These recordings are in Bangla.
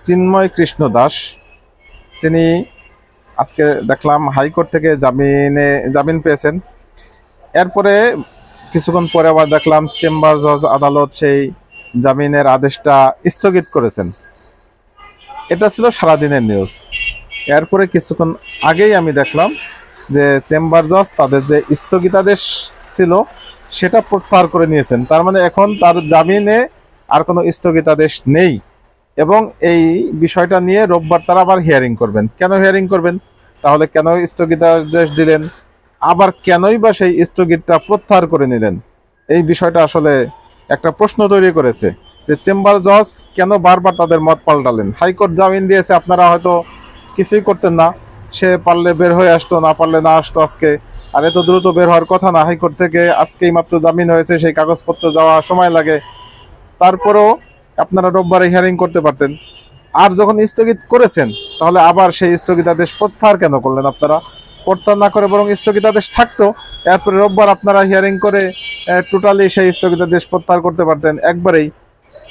চিন্ময় কৃষ্ণ দাস, তিনি আজকে দেখলাম হাইকোর্ট থেকে জামিন পেয়েছেন। এরপরে কিছুক্ষণ পরে আবার দেখলাম চেম্বার জজ আদালত সেই জামিনের আদেশটা স্থগিত করেছেন। এটা ছিল সারাদিনের নিউজ। এরপরে কিছুক্ষণ আগেই আমি দেখলাম যে চেম্বার জজ তাদের যে স্থগিতাদেশ ছিল সেটা প্রত্যাহার করে নিয়েছেন। তার মানে এখন তার জামিনে আর কোনো স্থগিতাদেশ নেই এবং এই বিষয়টা নিয়ে রোববার তারা আবার হিয়ারিং করবেন। কেন হিয়ারিং করবেন? তাহলে কেন স্থগিতাদেশ দিলেন, আবার কেনই বা সেই স্থগিতটা প্রত্যাহার করে নিলেন? এই বিষয়টা আসলে একটা প্রশ্ন তৈরি করেছে যে চেম্বার জজ কেন বারবার তাদের মত পাল্টালেন। হাইকোর্ট জামিন দিয়েছে, আপনারা হয়তো কিছুই করতেন না, সে পারলে বের হয়ে আসতো, না পারলে না আসতো আজকে। আর এত দ্রুত বের হওয়ার কথা না, হাইকোর্ট থেকে আজকেই মাত্র জামিন হয়েছে, সেই কাগজপত্র যাওয়া সময় লাগে। তারপরেও আপনারা রোববারে হিয়ারিং করতে পারতেন। আর যখন স্থগিত করেছেন তাহলে আবার সেই স্থগিতাদেশ প্রত্যাহার কেন করলেন? আপনারা প্রত্যাহার না করে বরং স্থগিতাদেশ থাকতো, এরপরে রোববার আপনারা হিয়ারিং করে টোটালি সেই স্থগিতাদেশ প্রত্যাহার করতে পারতেন একবারেই।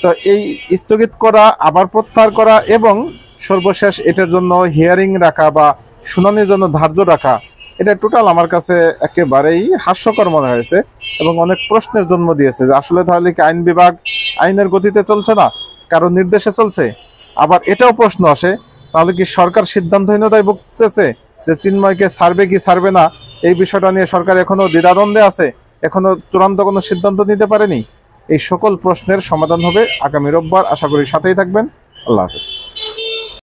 তো এই স্থগিত করা, আবার প্রত্যাহার করা এবং সর্বশেষ এটার জন্য হিয়ারিং রাখা বা শুনানির জন্য ধার্য রাখা, এটা টোটাল আমার কাছে একেবারেই হাস্যকর মনে হয়েছে এবং অনেক প্রশ্নের জন্ম দিয়েছে যে আসলে তাহলে কি আইন বিভাগ আইনের গতিতে চলছে না, কারো নির্দেশে চলছে? আবার এটাও প্রশ্ন আসে, তাহলে কি সরকার সিদ্ধান্তহীনতায় ভুগতেছে যে চিন্ময়কে ছাড়বে কি ছাড়বে না এই বিষয়টা নিয়ে সরকার এখনো দ্বিধাদ্বন্দ্বে আছে, এখনো চূড়ান্ত কোনো সিদ্ধান্ত নিতে পারেনি? এই সকল প্রশ্নের সমাধান হবে আগামী রোববার। আশা করি সাথেই থাকবেন। আল্লাহ হাফেজ।